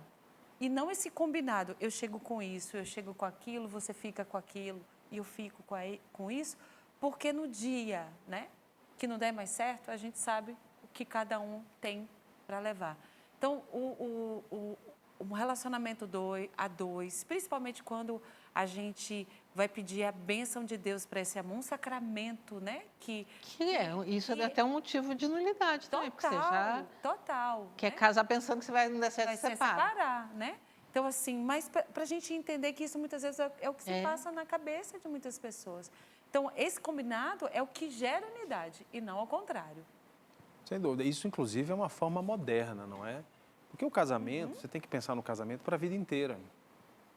E não esse combinado, eu chego com isso, eu chego com aquilo, você fica com aquilo e eu fico com isso, porque no dia, né, que não der mais certo, a gente sabe o que cada um tem para levar. Então, um relacionamento a dois, principalmente quando a gente vai pedir a bênção de Deus para esse amor, um sacramento, né? Isso é até um motivo de nulidade também, porque você já total. quer né? casar pensando que você vai não der certo, Vai você se separa. separar, né? Então, assim, mas para a gente entender que isso muitas vezes é o que se passa na cabeça de muitas pessoas. Então, esse combinado é o que gera unidade e não ao contrário. Sem dúvida. Isso, inclusive, é uma forma moderna, não é? Porque o casamento, você tem que pensar no casamento para a vida inteira.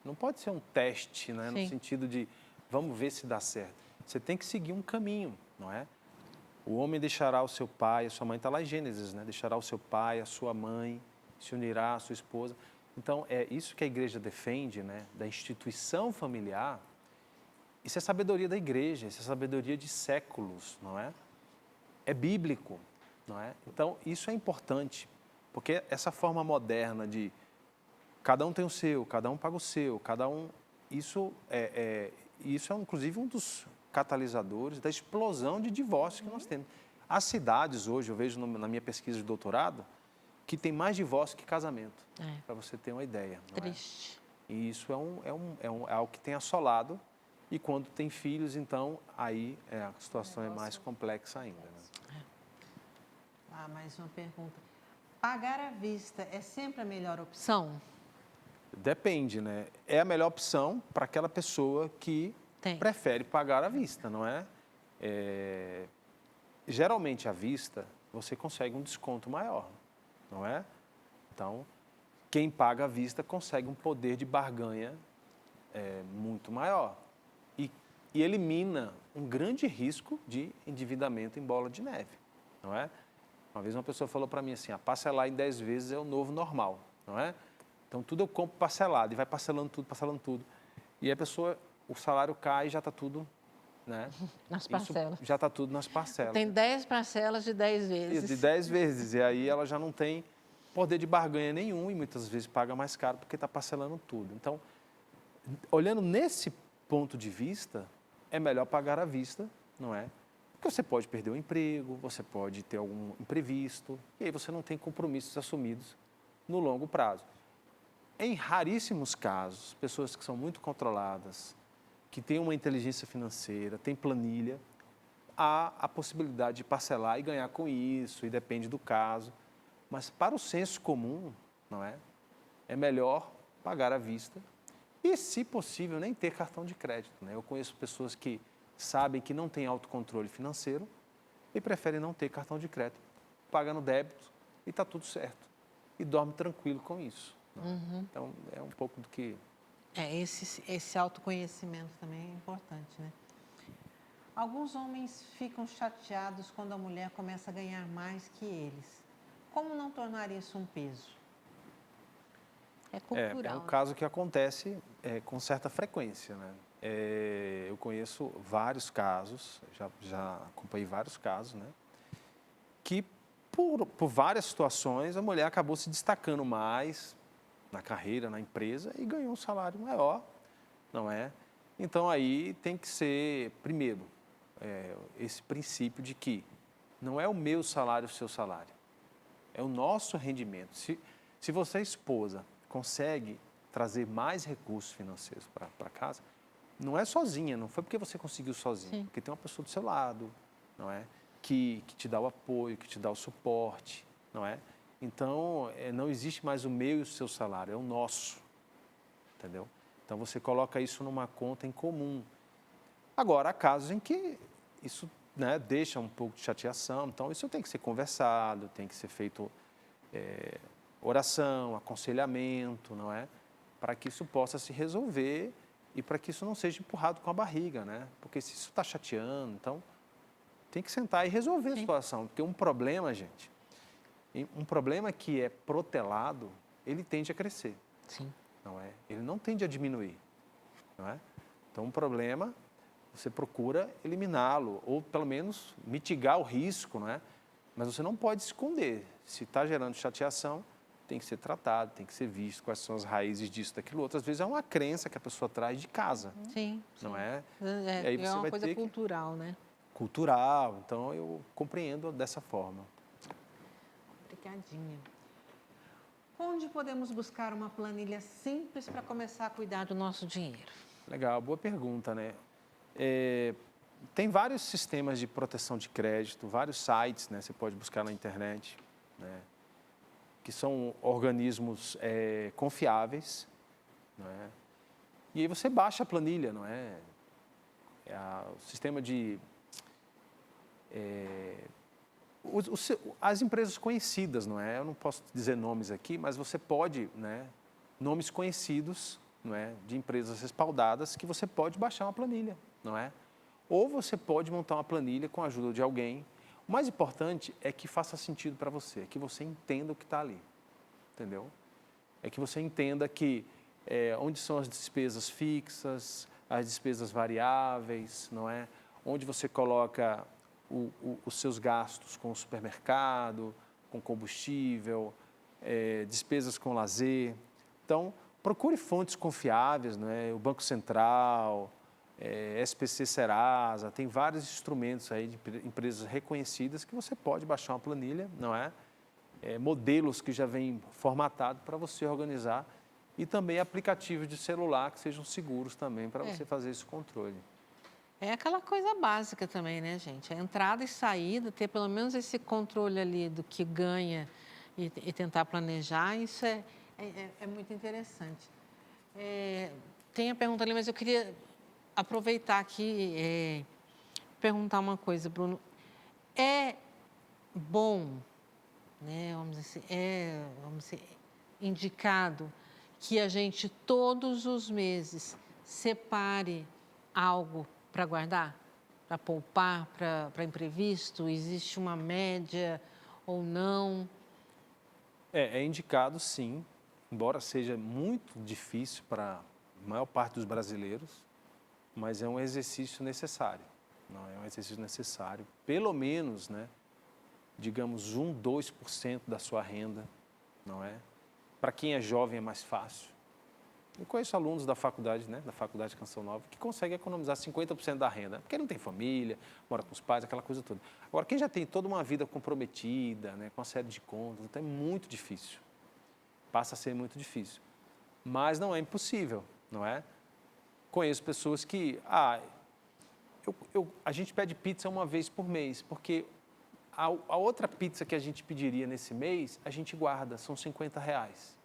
Não pode ser um teste, né? No sentido de, vamos ver se dá certo. Você tem que seguir um caminho, não é? O homem deixará o seu pai, a sua mãe, está lá em Gênesis, né? Deixará o seu pai, a sua mãe, se unirá à sua esposa. Então, é isso que a igreja defende, né? Da instituição familiar. Isso é sabedoria da igreja, isso é sabedoria de séculos, não é? É bíblico, não é? Então, isso é importante, porque essa forma moderna de cada um tem o seu, cada um paga o seu, cada um... Isso é inclusive, um dos catalisadores da explosão de divórcio que nós temos. As cidades hoje, eu vejo na minha pesquisa de doutorado, que tem mais divórcio que casamento, para você ter uma ideia. Triste. E isso é algo que tem assolado, e quando tem filhos, então, aí a situação é mais complexa ainda. Né? Mais uma pergunta. Pagar à vista é sempre a melhor opção? Depende, né? É a melhor opção para aquela pessoa que prefere pagar à vista, não é? Geralmente, à vista, você consegue um desconto maior, não é? Então, quem paga à vista consegue um poder de barganha muito maior e elimina um grande risco de endividamento em bola de neve, não é? Uma vez uma pessoa falou para mim assim, parcelar em 10 vezes é o novo normal, não é? Então, tudo eu compro parcelado e vai parcelando tudo. E a pessoa, o salário cai e já está tudo, né? Nas parcelas. Isso já está tudo nas parcelas. Tem 10 parcelas de 10 vezes. De 10 vezes. E aí ela já não tem poder de barganha nenhum e muitas vezes paga mais caro porque está parcelando tudo. Então, olhando nesse ponto de vista, é melhor pagar à vista, não é? Porque você pode perder o emprego, você pode ter algum imprevisto, e aí você não tem compromissos assumidos no longo prazo. Em raríssimos casos, pessoas que são muito controladas, que têm uma inteligência financeira, têm planilha, há a possibilidade de parcelar e ganhar com isso, e depende do caso. Mas para o senso comum, não é? É melhor pagar à vista e, se possível, nem ter cartão de crédito. Né? Eu conheço pessoas que sabem que não têm autocontrole financeiro e preferem não ter cartão de crédito, paga no débito e está tudo certo. E dorme tranquilo com isso. Então, é um pouco do que... Esse autoconhecimento também é importante, né? Alguns homens ficam chateados quando a mulher começa a ganhar mais que eles. Como não tornar isso um peso? É cultural. É um caso que acontece com certa frequência, né? Eu conheço vários casos, já acompanhei vários casos, né? Que por várias situações a mulher acabou se destacando mais na carreira, na empresa e ganhou um salário maior, não é? Então aí tem que ser, primeiro, esse princípio de que não é o meu salário o seu salário, é o nosso rendimento. Se você, esposa, consegue trazer mais recursos financeiros para casa, não é sozinha, não foi porque você conseguiu sozinho, Sim. porque tem uma pessoa do seu lado, não é? Que te dá o apoio, que te dá o suporte, não é? Então, não existe mais o meu e o seu salário, é o nosso, entendeu? Então, você coloca isso numa conta em comum. Agora, há casos em que isso, né, deixa um pouco de chateação, então isso tem que ser conversado, tem que ser feito oração, aconselhamento, não é? Para que isso possa se resolver e para que isso não seja empurrado com a barriga, né? Porque se isso está chateando, então tem que sentar e resolver a situação. Porque um problema, gente, um problema que é protelado, ele tende a crescer, Sim. não é? Ele não tende a diminuir, não é? Então, um problema, você procura eliminá-lo ou pelo menos mitigar o risco, não é? Mas você não pode esconder. Se está gerando chateação, tem que ser tratado, tem que ser visto quais são as raízes disso, daquilo outro. Às vezes é uma crença que a pessoa traz de casa, Sim. não é? É, E aí você uma vai coisa ter que- cultural, né? Cultural, então eu compreendo dessa forma. Obrigadinha. Onde podemos buscar uma planilha simples para começar a cuidar do nosso dinheiro? Legal, boa pergunta, né? Tem vários sistemas de proteção de crédito, vários sites, né? Você pode buscar na internet, né? Que são organismos confiáveis, não é? E aí você baixa a planilha, não é? O sistema de... as empresas conhecidas, não é? Eu não posso dizer nomes aqui, mas você pode, né? Nomes conhecidos, não é? De empresas respaldadas que você pode baixar uma planilha, não é? Ou você pode montar uma planilha com a ajuda de alguém. O mais importante é que faça sentido para você, que você entenda o que está ali, entendeu? É que você entenda que onde são as despesas fixas, as despesas variáveis, não é? Onde você coloca os seus gastos com o supermercado, com combustível, despesas com lazer. Então, procure fontes confiáveis, não é? O Banco Central, SPC Serasa, tem vários instrumentos aí de empresas reconhecidas que você pode baixar uma planilha, não é? Modelos que já vêm formatados para você organizar e também aplicativos de celular que sejam seguros também para você fazer esse controle. É aquela coisa básica também, né, gente? A entrada e saída, ter pelo menos esse controle ali do que ganha e tentar planejar, isso é muito interessante. Tem a pergunta ali, mas eu queria aproveitar aqui perguntar uma coisa, Bruno. É bom, né, vamos dizer, indicado que a gente todos os meses separe algo para guardar, para poupar, para imprevisto? Existe uma média ou não? É indicado sim, embora seja muito difícil para a maior parte dos brasileiros, mas é um exercício necessário. Não é um exercício necessário, pelo menos, né, digamos 2% da sua renda, não é? Para quem é jovem é mais fácil. Eu conheço alunos da faculdade, né, da Faculdade Canção Nova, que conseguem economizar 50% da renda, porque não tem família, mora com os pais, aquela coisa toda. Agora, quem já tem toda uma vida comprometida, né, com uma série de contas, então é muito difícil. Passa a ser muito difícil. Mas não é impossível, não é? Conheço pessoas que, a gente pede pizza uma vez por mês, porque a outra pizza que a gente pediria nesse mês, a gente guarda, são R$50.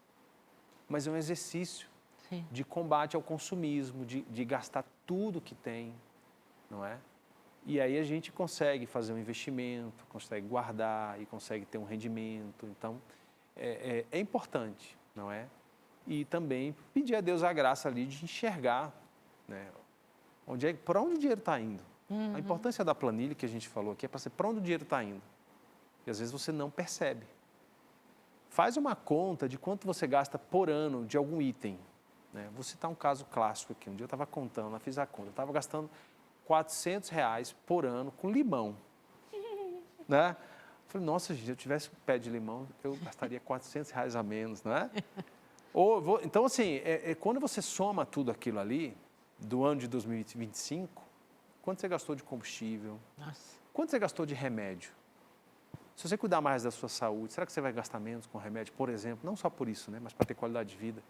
Mas é um exercício de combate ao consumismo, de gastar tudo que tem, não é? E aí a gente consegue fazer um investimento, consegue guardar e consegue ter um rendimento. Então, é importante, não é? E também pedir a Deus a graça ali de enxergar, né? Para onde o dinheiro está indo. A importância da planilha que a gente falou aqui é para saber para onde o dinheiro está indo. E às vezes você não percebe. Faz uma conta de quanto você gasta por ano de algum item. Né? Vou citar um caso clássico aqui. Um dia eu estava contando, eu fiz a conta. Eu estava gastando R$400 por ano com limão. Né? Eu falei, nossa, gente, se eu tivesse um pé de limão, eu gastaria R$400 a menos, não é? Então, assim, quando você soma tudo aquilo ali, do ano de 2025, quanto você gastou de combustível? Nossa. Quanto você gastou de remédio? Se você cuidar mais da sua saúde, será que você vai gastar menos com remédio, por exemplo? Não só por isso, né? Mas para ter qualidade de vida.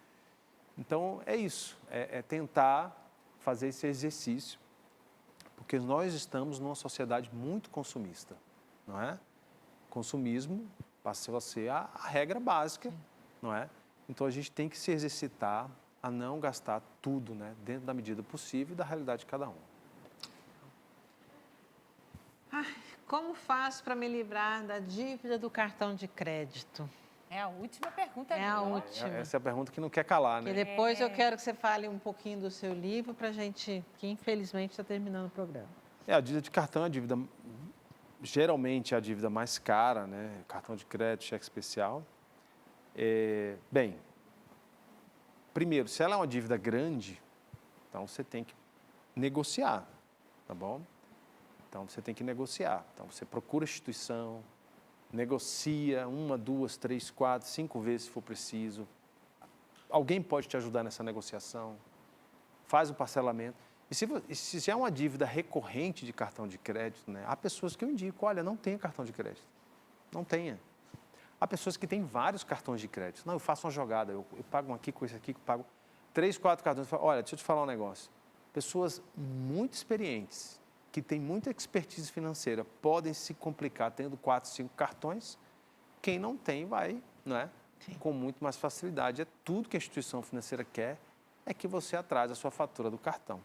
Então, é isso. É tentar fazer esse exercício, porque nós estamos numa sociedade muito consumista, não é? Consumismo passou a ser a regra básica, não é? Então, a gente tem que se exercitar a não gastar tudo, né, dentro da medida possível e da realidade de cada um. Como faço para me livrar da dívida do cartão de crédito? É a última pergunta. É a última. Essa é a pergunta que não quer calar, E né? depois eu quero que você fale um pouquinho do seu livro para a gente, que infelizmente está terminando o programa. A dívida de cartão é a dívida, geralmente é a dívida mais cara, né? Cartão de crédito, cheque especial. Bem, primeiro, se ela é uma dívida grande, então você tem que negociar, tá bom? Então, você tem que negociar. Então, você procura a instituição, negocia 1, 2, 3, 4, 5 vezes se for preciso. Alguém pode te ajudar nessa negociação. Faz o parcelamento. E se é uma dívida recorrente de cartão de crédito, né, há pessoas que eu indico, olha, não tenha cartão de crédito. Não tenha. Há pessoas que têm vários cartões de crédito. Não, eu faço uma jogada, eu pago um aqui com esse aqui, eu pago 3, 4 cartões. Olha, deixa eu te falar um negócio. Pessoas muito experientes, que têm muita expertise financeira, podem se complicar tendo 4, 5 cartões. Quem não tem vai, não é? Com muito mais facilidade. É tudo que a instituição financeira quer, é que você atrase a sua fatura do cartão.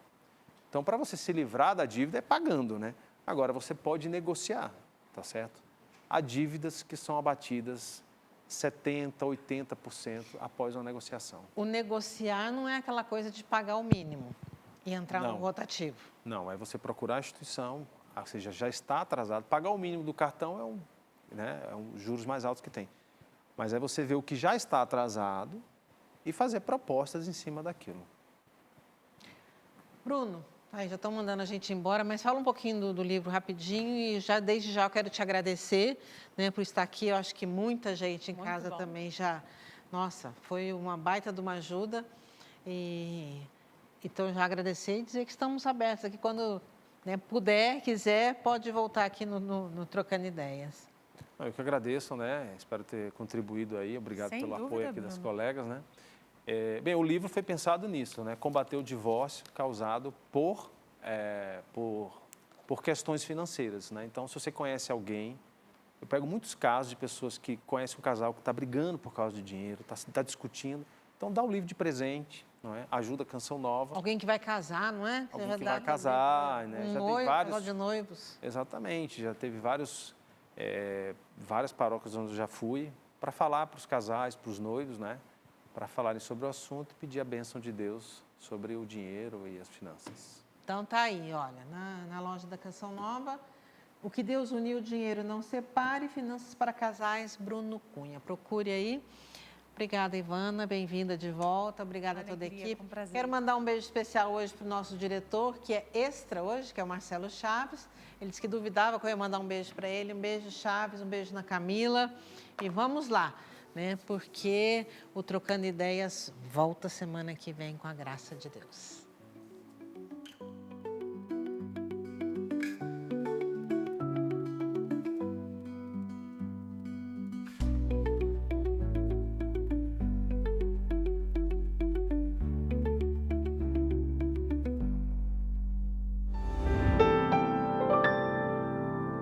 Então, para você se livrar da dívida, é pagando, né? Agora, você pode negociar, tá certo? Há dívidas que são abatidas 70%, 80% após uma negociação. O negociar não é aquela coisa de pagar o mínimo e entrar no rotativo. Não, é você procurar a instituição, ou seja, já está atrasado. Pagar o mínimo do cartão é um juros mais altos que tem. Mas é você ver o que já está atrasado e fazer propostas em cima daquilo. Bruno, já estão mandando a gente embora, mas fala um pouquinho do livro rapidinho e desde já eu quero te agradecer, né, por estar aqui. Eu acho que muita gente em casa também já... Nossa, foi uma baita de uma ajuda. Então, já agradecer e dizer que estamos abertos aqui. Quando puder, quiser, pode voltar aqui no Trocando Ideias. Eu que agradeço, né? Espero ter contribuído aí. Obrigado pelo apoio aqui das colegas, né? Bem, o livro foi pensado nisso, né? Combater o divórcio causado por questões financeiras, né? Então, se você conhece alguém, eu pego muitos casos de pessoas que conhecem um casal que está brigando por causa de dinheiro, está discutindo. Então, dá o livro de presente, não é? Ajuda a Canção Nova. Alguém que vai casar, não é? Alguém que vai casar, né? Já noivo, tem vários de noivos. Exatamente, já teve várias paróquias onde eu já fui para falar para os casais, para os noivos, né? Para falarem sobre o assunto e pedir a bênção de Deus sobre o dinheiro e as finanças. Então, tá aí, olha, na loja da Canção Nova, O que Deus uniu, o dinheiro não separe, Finanças para Casais, Bruno Cunha. Procure aí. Obrigada, Ivana, bem-vinda de volta. Obrigada a toda a equipe. Quero mandar um beijo especial hoje para o nosso diretor, que é extra hoje, que é o Marcelo Chaves. Ele disse que duvidava que eu ia mandar um beijo para ele. Um beijo, Chaves, um beijo na Camila. E vamos lá, né? Porque o Trocando Ideias volta semana que vem com a graça de Deus.